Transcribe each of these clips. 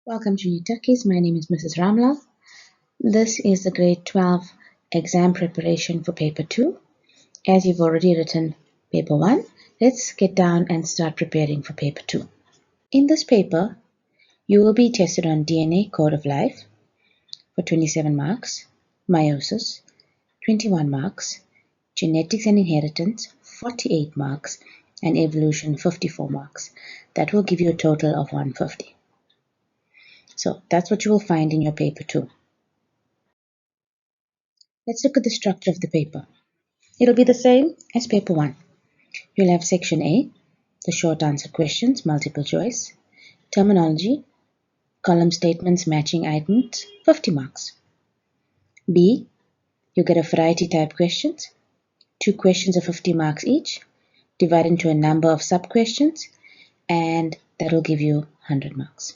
Welcome to Turkeys. My name is Mrs. Ramlal. This is the grade 12 exam preparation for paper 2. As you've already written paper 1, let's get down and start preparing for paper 2. In this paper, you will be tested on DNA code of life for 27 marks, meiosis 21 marks, genetics and inheritance 48 marks, and evolution 54 marks. That will give you a total of 150. So that's what you will find in your paper 2. Let's look at the structure of the paper. It'll be the same as paper 1. You'll have section A, the short answer questions, multiple choice, terminology, column statements, matching items, 50 marks. B, you get a variety type questions, 2 questions of 50 marks each, divided into a number of sub-questions, and that will give you 100 marks.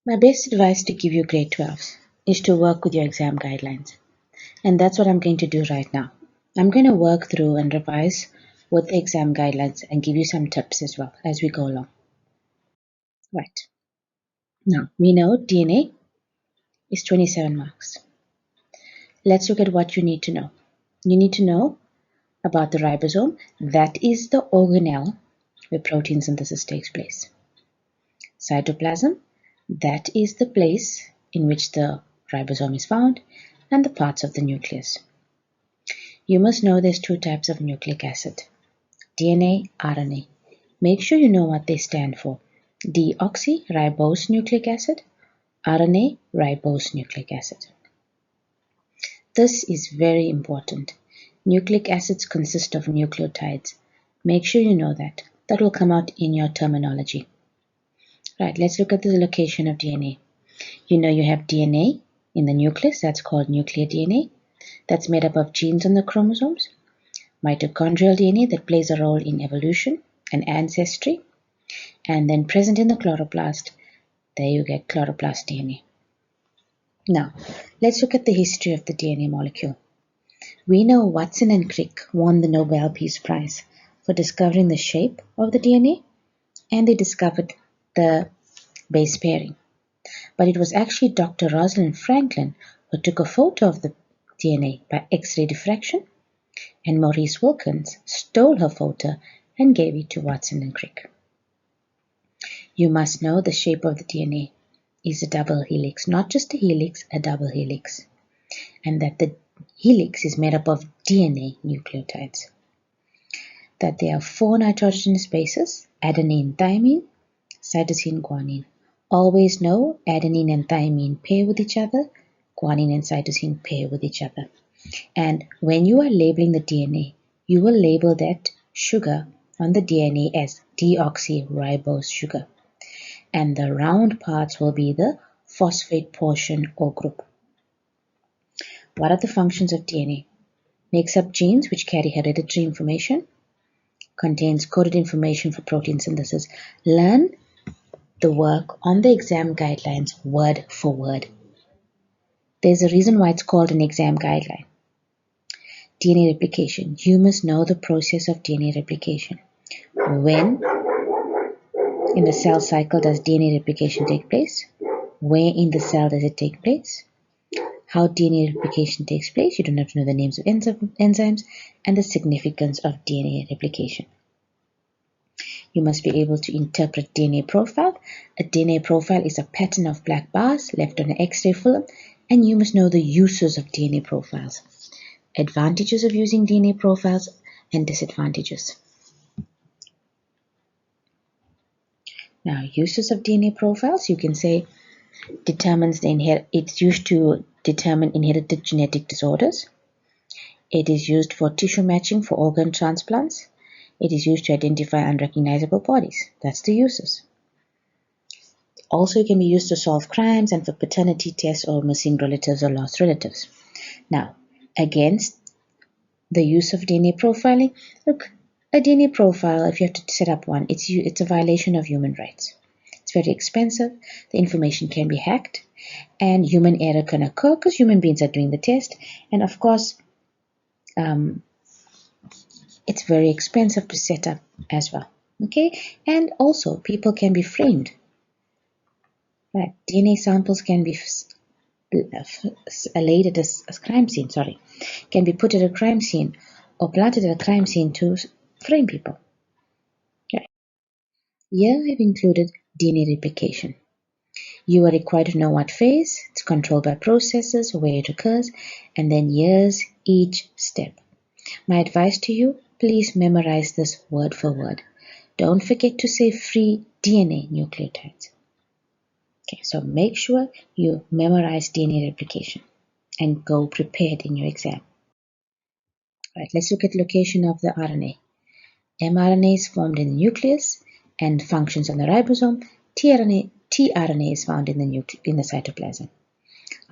My best advice to give you grade 12s is to work with your exam guidelines. And that's what I'm going to do right now. I'm going to work through and revise with the exam guidelines and give you some tips as well as we go along. Right. Now, we know DNA is 27 marks. Let's look at what you need to know. You need to know about the ribosome. That is the organelle where protein synthesis takes place. Cytoplasm, that is the place in which the ribosome is found, and the parts of the nucleus. You must know there's 2 types of nucleic acid, DNA, RNA. Make sure you know what they stand for. Deoxyribose nucleic acid, RNA ribose nucleic acid. This is very important. Nucleic acids consist of nucleotides. Make sure you know that. That will come out in your terminology. Right, let's look at the location of DNA. You know you have DNA in the nucleus, that's called nuclear DNA. That's made up of genes on the chromosomes. Mitochondrial DNA that plays a role in evolution and ancestry. And then present in the chloroplast, there you get chloroplast DNA. Now, let's look at the history of the DNA molecule. We know Watson and Crick won the Nobel Peace Prize for discovering the shape of the DNA, and they discovered the base pairing. But it was actually Dr. Rosalind Franklin who took a photo of the DNA by X-ray diffraction, and Maurice Wilkins stole her photo and gave it to Watson and Crick. You must know the shape of the DNA is a double helix, not just a helix, a double helix, and that the helix is made up of DNA nucleotides, that there are 4 nitrogenous bases, adenine, thymine, cytosine, guanine. Always know adenine and thymine pair with each other, guanine and cytosine pair with each other. And when you are labeling the DNA, you will label that sugar on the DNA as deoxyribose sugar. And the round parts will be the phosphate portion or group. What are the functions of DNA? Makes up genes which carry hereditary information, contains coded information for protein synthesis. Learn the work on the exam guidelines word for word. There's a reason why it's called an exam guideline. DNA replication. You must know the process of DNA replication. When in the cell cycle does DNA replication take place? Where in the cell does it take place? How DNA replication takes place. You don't have to know the names of enzymes and the significance of DNA replication. You must be able to interpret DNA profile. A DNA profile is a pattern of black bars left on an X-ray film, and you must know the uses of DNA profiles. Advantages of using DNA profiles and disadvantages. Now, uses of DNA profiles, you can say it's used to determine inherited genetic disorders. It is used for tissue matching for organ transplants. It is used to identify unrecognizable bodies. That's the uses. Also, it can be used to solve crimes and for paternity tests or missing relatives or lost relatives. Now, against the use of DNA profiling, look, a DNA profile, if you have to set up one, it's a violation of human rights. It's very expensive. The information can be hacked, and human error can occur because human beings are doing the test. And of course, it's very expensive to set up as well. Okay, and also people can be framed. Right, DNA samples can be laid at a crime scene. Can be put at a crime scene or planted at a crime scene to frame people. Right. Here I've included DNA replication. You are required to know what phase, it's controlled by processes, where it occurs, and then here's each step. My advice to you, please memorize this word for word. Don't forget to say free DNA nucleotides. Okay, so make sure you memorize DNA replication and go prepared in your exam. All right, let's look at location of the RNA. mRNA is formed in the nucleus and functions on the ribosome. tRNA is found in the cytoplasm.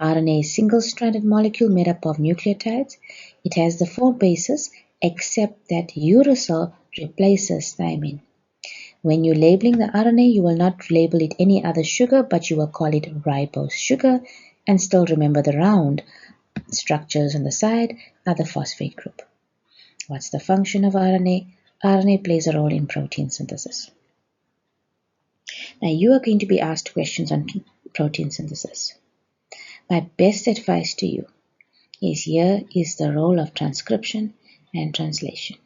RNA is a single-stranded molecule made up of nucleotides. It has the 4 bases except that uracil replaces thymine. When you're labeling the RNA, you will not label it any other sugar, but you will call it ribose sugar, and still remember the round structures on the side are the phosphate group. What's the function of RNA? RNA plays a role in protein synthesis. Now you are going to be asked questions on protein synthesis. My best advice to you is here is the role of transcription and translation.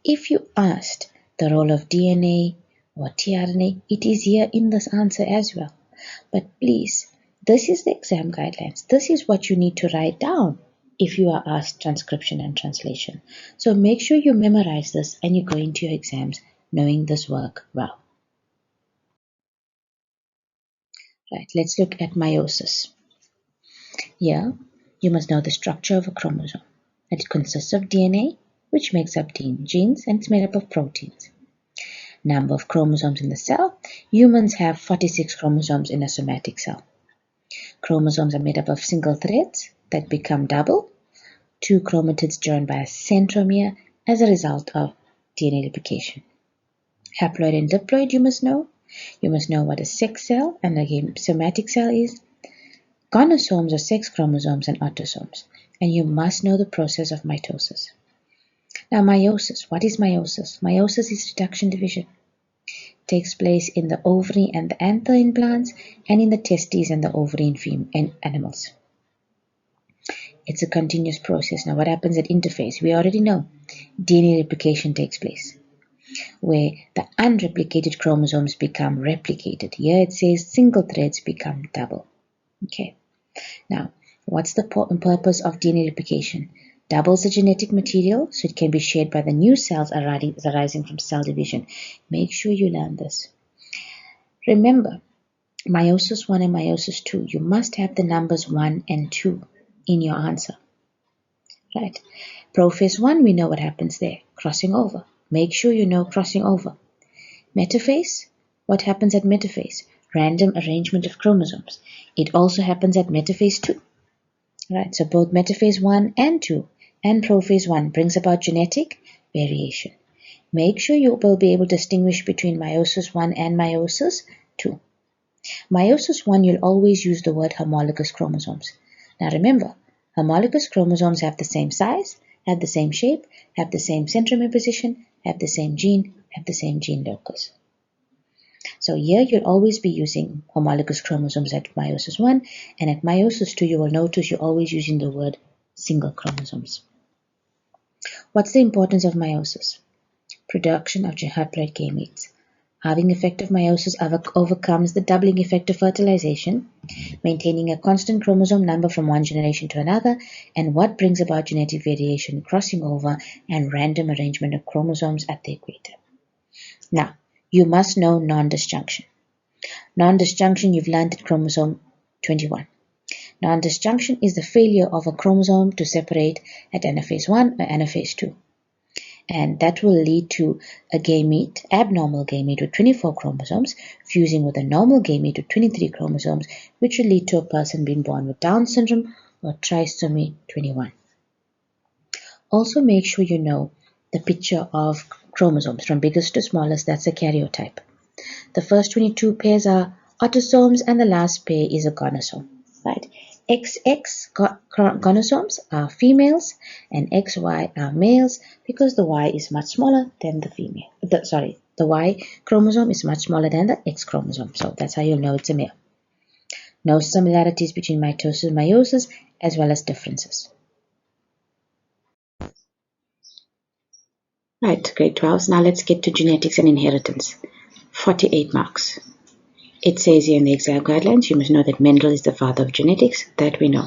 If you asked the role of DNA or tRNA, it is here in this answer as well. But please, this is the exam guidelines. This is what you need to write down if you are asked transcription and translation. So make sure you memorize this and you go into your exams knowing this work well. Right, let's look at meiosis. Here, you must know the structure of a chromosome. It consists of DNA, which makes up genes, and it's made up of proteins. Number of chromosomes in the cell. Humans have 46 chromosomes in a somatic cell. Chromosomes are made up of single threads that become double, 2 chromatids joined by a centromere as a result of DNA replication. Haploid and diploid you must know. You must know what a sex cell and a somatic cell is. Gonosomes are sex chromosomes and autosomes. And you must know the process of mitosis. Now meiosis. What is meiosis? Meiosis is reduction division. It takes place in the ovary and the anther in plants and in the testes and the ovary in animals. It's a continuous process. Now what happens at interphase? We already know DNA replication takes place, where the unreplicated chromosomes become replicated. Here it says single threads become double. Okay. Now, what's the purpose of DNA replication? Doubles the genetic material so it can be shared by the new cells arising from cell division. Make sure you learn this. Remember, meiosis 1 and meiosis 2, you must have the numbers 1 and 2 in your answer. Right. Prophase 1, we know what happens there. Crossing over. Make sure you know crossing over. Metaphase, what happens at metaphase? Random arrangement of chromosomes. It also happens at metaphase 2. Right, so both metaphase 1 and 2 and prophase 1 brings about genetic variation. Make sure you will be able to distinguish between meiosis 1 and meiosis 2. Meiosis 1, you'll always use the word homologous chromosomes. Now remember, homologous chromosomes have the same size, have the same shape, have the same centromere position, have the same gene locus. So here you'll always be using homologous chromosomes at meiosis 1, and at meiosis 2 you will notice you're always using the word single chromosomes. What's the importance of meiosis? Production of haploid gametes. Having effect of meiosis overcomes the doubling effect of fertilization, maintaining a constant chromosome number from one generation to another, and what brings about genetic variation, crossing over, and random arrangement of chromosomes at the equator. Now, you must know non-disjunction. Non-disjunction you've learned at chromosome 21. Non-disjunction is the failure of a chromosome to separate at anaphase 1 or anaphase 2. And that will lead to a gamete, abnormal gamete with 24 chromosomes, fusing with a normal gamete with 23 chromosomes, which will lead to a person being born with Down syndrome or trisomy 21. Also make sure you know the picture of chromosomes from biggest to smallest, that's a karyotype. The first 22 pairs are autosomes and the last pair is a gonosome, right? XX gonosomes are females and XY are males because the Y is much smaller than the The Y chromosome is much smaller than the X chromosome, so that's how you'll know it's a male. No similarities between mitosis and meiosis, as well as differences. Right, grade 12. Now let's get to genetics and inheritance. 48 marks. It says here in the exam guidelines, you must know that Mendel is the father of genetics. That we know.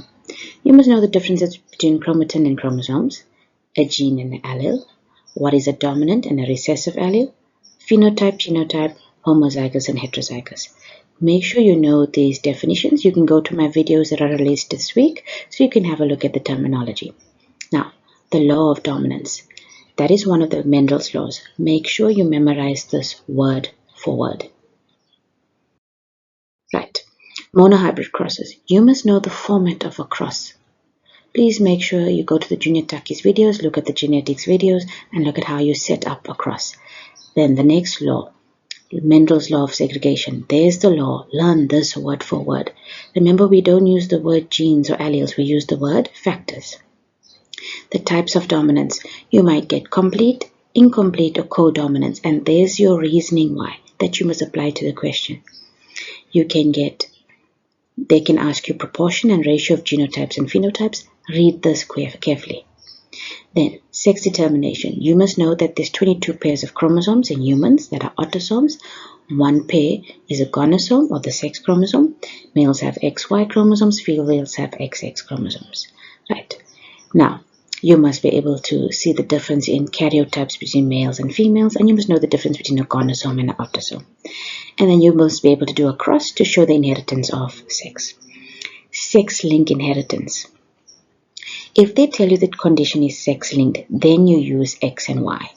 You must know the differences between chromatin and chromosomes, a gene and an allele, what is a dominant and a recessive allele, phenotype, genotype, homozygous and heterozygous. Make sure you know these definitions. You can go to my videos that are released this week so you can have a look at the terminology. Now, the law of dominance. That is one of the Mendel's laws. Make sure you memorize this word for word. Right. Monohybrid crosses. You must know the format of a cross. Please make sure you go to the Junior Takis videos, look at the genetics videos, and look at how you set up a cross. Then the next law, Mendel's law of segregation. There's the law. Learn this word for word. Remember, we don't use the word genes or alleles. We use the word factors. The types of dominance. You might get complete, incomplete, or co-dominance, and there's your reasoning why that you must apply to the question. You can get, they can ask you proportion and ratio of genotypes and phenotypes. Read this carefully. Then, sex determination. You must know that there's 22 pairs of chromosomes in humans that are autosomes. One pair is a gonosome or the sex chromosome. Males have XY chromosomes, females have XX chromosomes. Right. Now, you must be able to see the difference in karyotypes between males and females, and you must know the difference between a gonosome and an autosome. And then you must be able to do a cross to show the inheritance of sex. Sex-linked inheritance. If they tell you that condition is sex-linked, then you use X and Y.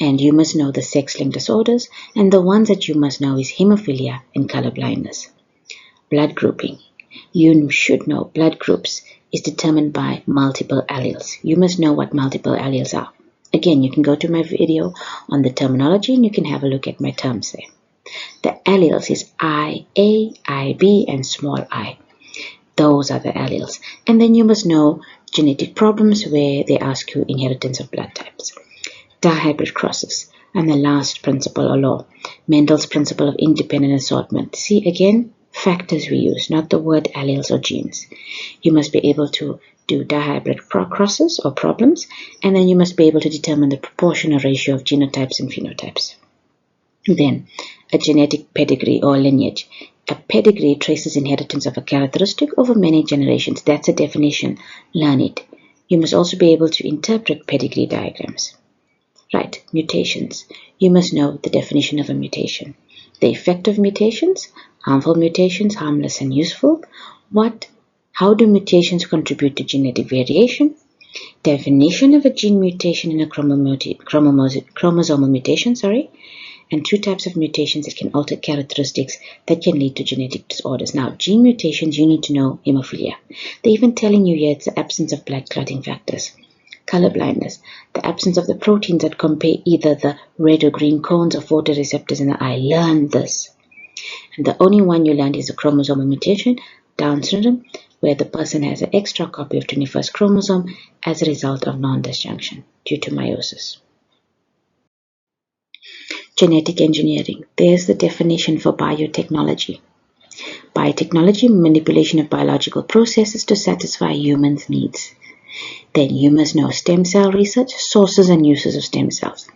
And you must know the sex-linked disorders, and the ones that you must know is hemophilia and color blindness. Blood grouping. You should know blood groups is determined by multiple alleles. You must know what multiple alleles are. Again, you can go to my video on the terminology and you can have a look at my terms there. The alleles is IA, IB, and small I. Those are the alleles. And then you must know genetic problems where they ask you inheritance of blood types. Dihybrid crosses. And the last principle or law, Mendel's principle of independent assortment. See again, factors we use, not the word alleles or genes. You must be able to do dihybrid crosses or problems, and then you must be able to determine the proportion or ratio of genotypes and phenotypes. Then, a genetic pedigree or lineage. A pedigree traces inheritance of a characteristic over many generations. That's a definition. Learn it. You must also be able to interpret pedigree diagrams. Right, mutations. You must know the definition of a mutation. The effect of mutations, harmful mutations, harmless and useful. How do mutations contribute to genetic variation? Definition of a gene mutation and a chromosomal mutation, and two types of mutations that can alter characteristics that can lead to genetic disorders. Now, gene mutations, you need to know hemophilia. They're even telling you here it's the absence of blood clotting factors. Color blindness, the absence of the proteins that compare either the red or green cones or photoreceptors in the eye. Learn this. And the only one you learned is the chromosomal mutation, Down syndrome, where the person has an extra copy of 21st chromosome as a result of non-disjunction due to meiosis. Genetic engineering. There's the definition for biotechnology. Biotechnology, manipulation of biological processes to satisfy humans' needs. Then you must know stem cell research, sources and uses of stem cells.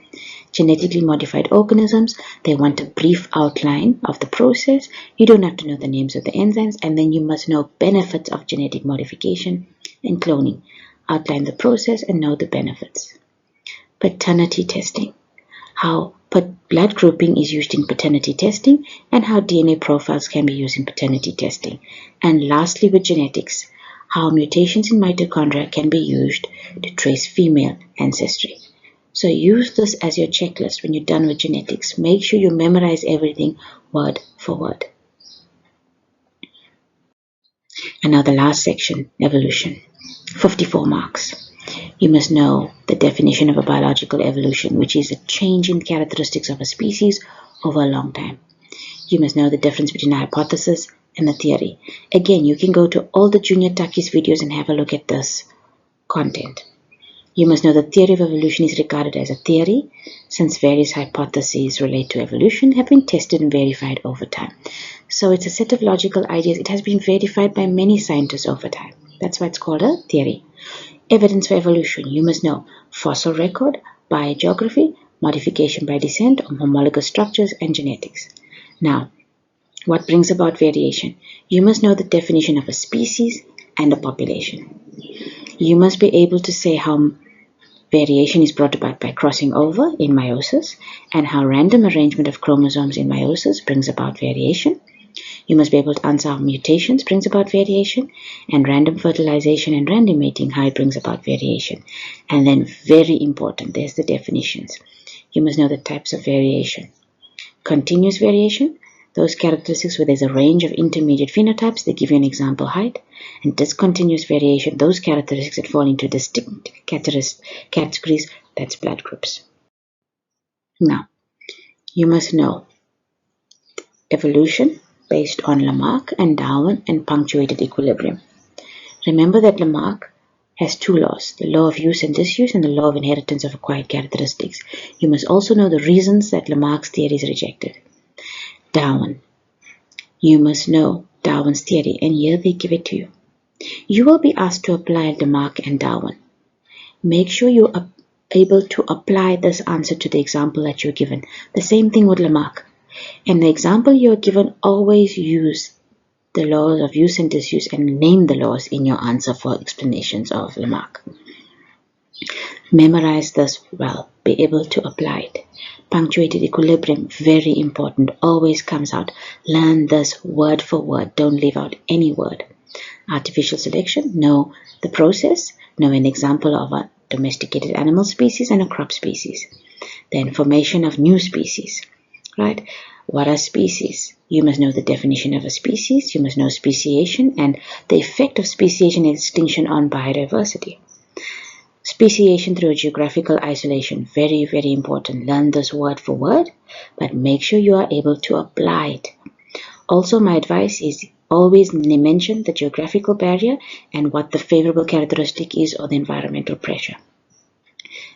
Genetically modified organisms, they want a brief outline of the process. You don't have to know the names of the enzymes, and then you must know benefits of genetic modification and cloning. Outline the process and know the benefits. Paternity testing. How blood grouping is used in paternity testing and how DNA profiles can be used in paternity testing. And lastly, with genetics, how mutations in mitochondria can be used to trace female ancestry. So use this as your checklist when you're done with genetics. Make sure you memorize everything word for word. And now the last section, evolution. 54 marks. You must know the definition of a biological evolution, which is a change in characteristics of a species over a long time. You must know the difference between a hypothesis and the theory. Again, you can go to all the Junior Takis videos and have a look at this content. You must know the theory of evolution is regarded as a theory, since various hypotheses related to evolution have been tested and verified over time. So it's a set of logical ideas. It has been verified by many scientists over time. That's why it's called a theory. Evidence for evolution. You must know fossil record, biogeography, modification by descent of homologous structures, and genetics. Now, what brings about variation? You must know the definition of a species and a population. You must be able to say how variation is brought about by crossing over in meiosis, and how random arrangement of chromosomes in meiosis brings about variation. You must be able to answer how mutations brings about variation, and random fertilization and random mating, how it brings about variation. And then, very important, there's the definitions. You must know the types of variation. Continuous variation, those characteristics where there's a range of intermediate phenotypes, they give you an example height. And discontinuous variation, those characteristics that fall into distinct categories, that's blood groups. Now, you must know evolution based on Lamarck and Darwin and punctuated equilibrium. Remember that Lamarck has two laws, the law of use and disuse and the law of inheritance of acquired characteristics. You must also know the reasons that Lamarck's theory is rejected. Darwin. You must know Darwin's theory, and here they give it to you. You will be asked to apply Lamarck and Darwin. Make sure you are able to apply this answer to the example that you're given. The same thing with Lamarck. And the example you're given, always use the laws of use and disuse and name the laws in your answer for explanations of Lamarck. Memorize this well. Be able to apply it. Punctuated equilibrium, very important, always comes out. Learn this word for word. Don't leave out any word. Artificial selection, know the process, know an example of a domesticated animal species and a crop species. Then formation of new species, right? What are species? You must know the definition of a species, you must know speciation and the effect of speciation and extinction on biodiversity. Speciation through a geographical isolation, very, very important. Learn this word for word, but make sure you are able to apply it. Also, my advice is always mention the geographical barrier and what the favorable characteristic is or the environmental pressure.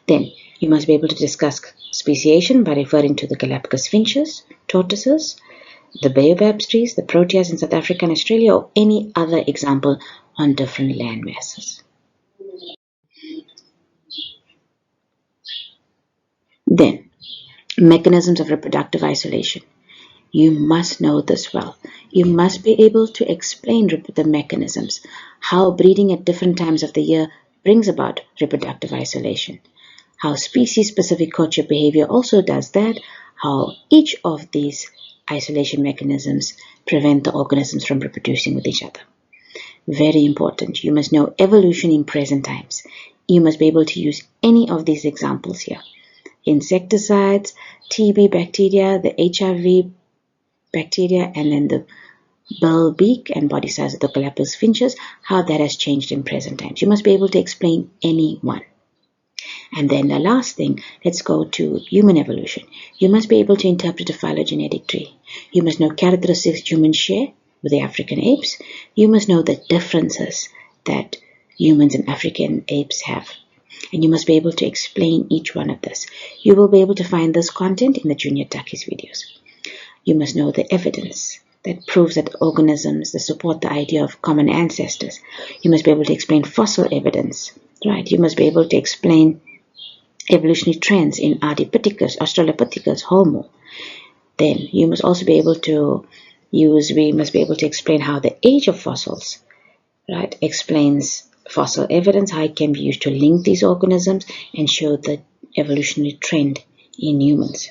Then, you must be able to discuss speciation by referring to the Galapagos finches, tortoises, the baobab trees, the proteas in South Africa and Australia, or any other example on different land masses. Then, mechanisms of reproductive isolation. You must know this well. You must be able to explain the mechanisms, how breeding at different times of the year brings about reproductive isolation, how species-specific courtship behavior also does that, how each of these isolation mechanisms prevent the organisms from reproducing with each other. Very important. You must know evolution in present times. You must be able to use any of these examples here. Insecticides, TB bacteria, the HIV bacteria, and then the bill, beak, and body size of the Galapagos finches, how that has changed in present times. You must be able to explain any one. And then the last thing, let's go to human evolution. You must be able to interpret a phylogenetic tree. You must know characteristics humans share with the African apes. You must know the differences that humans and African apes have. And you must be able to explain each one of this. You will be able to find this content in the Junior Takis videos. You must know the evidence that proves that organisms that support the idea of common ancestors. You must be able to explain fossil evidence, right? You must be able to explain evolutionary trends in Ardipithecus, Australopithecus, Homo. Then you must also be able to we must be able to explain how the age of fossils, right, explains fossil evidence, how it can be used to link these organisms and show the evolutionary trend in humans.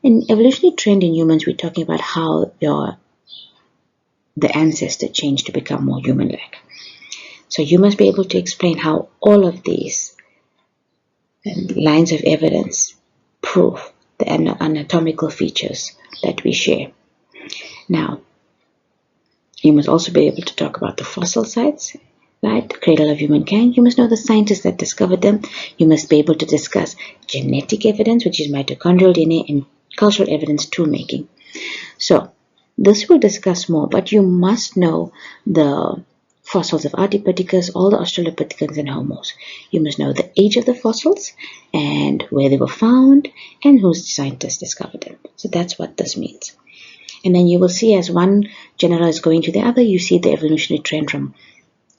In evolutionary trend in humans, we're talking about how the ancestor changed to become more human-like. So you must be able to explain how all of these lines of evidence prove the anatomical features that we share. Now, you must also be able to talk about the fossil sites, right? The cradle of humankind. You must know the scientists that discovered them. You must be able to discuss genetic evidence, which is mitochondrial DNA, and cultural evidence tool making. So, this we'll discuss more, but you must know the fossils of Ardipithecus, all the Australopithecus and Homos. You must know the age of the fossils and where they were found and whose scientists discovered them. So that's what this means. And then you will see as one genera is going to the other, you see the evolutionary trend from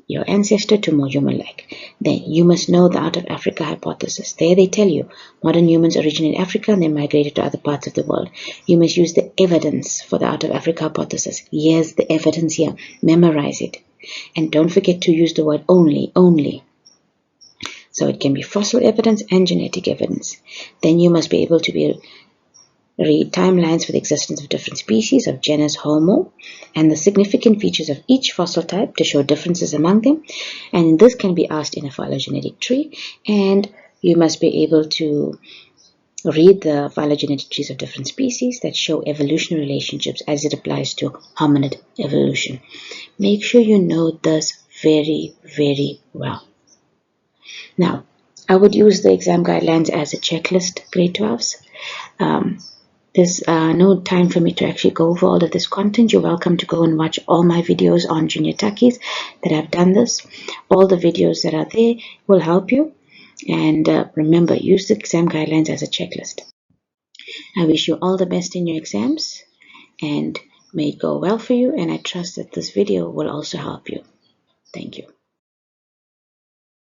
your ancestor to more human-like. Then you must know the out of Africa hypothesis. There they tell you modern humans originate in Africa and then migrated to other parts of the world. You must use the evidence for the out of Africa hypothesis. Here's the evidence here. Memorize it. And don't forget to use the word only. So it can be fossil evidence and genetic evidence. Then you must be able to read timelines for the existence of different species of genus Homo and the significant features of each fossil type to show differences among them. And this can be asked in a phylogenetic tree. And you must be able to read the phylogenetic trees of different species that show evolutionary relationships as it applies to hominid evolution. Make sure you know this very, very well. Now, I would use the exam guidelines as a checklist, grade 12s. There's no time for me to actually go over all of this content. You're welcome to go and watch all my videos on junior Takis that I've done this. All the videos that are there will help you. And remember, use the exam guidelines as a checklist. I wish you all the best in your exams and may it go well for you. And I trust that this video will also help you. Thank you.